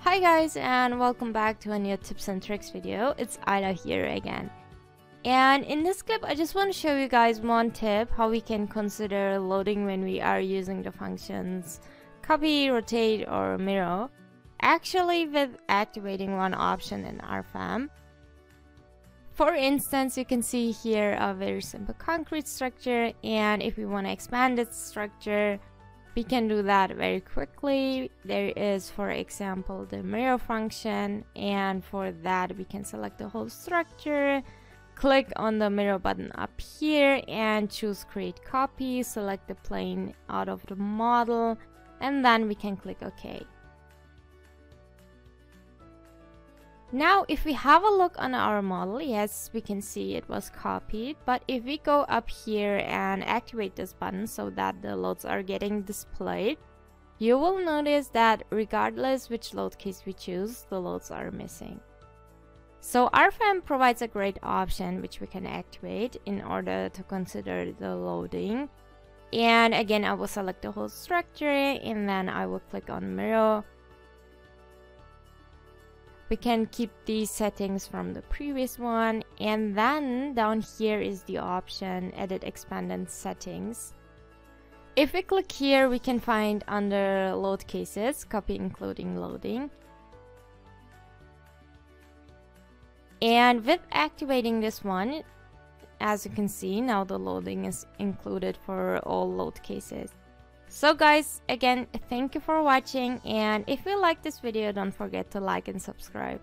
Hi guys, and welcome back to a new tips and tricks video. It's Ida here again. And in this clip, I just want to show you guys one tip how we can consider loading when we are using the functions copy, rotate, or mirror. Actually, with activating one option in our fam. For instance, you can see here a very simple concrete structure, and if we want to expand its structure, we can do that very quickly. There is, for example, the mirror function, and for that we can select the whole structure, click on the mirror button up here and choose create copy, select the plane out of the model, and then we can click OK. Now if we have a look on our model, yes, we can see it was copied, but if we go up here and activate this button so that the loads are getting displayed, you will notice that regardless which load case we choose, the loads are missing. So RFM provides a great option which we can activate in order to consider the loading. And again, I will select the whole structure and then I will click on mirror. We can keep these settings from the previous one, and then down here is the option edit expand and settings. If we click here, we can find under load cases copy including loading, and with activating this one, as you can see, now the loading is included for all load cases. So guys, again, thank you for watching, and if you like this video, don't forget to like and subscribe.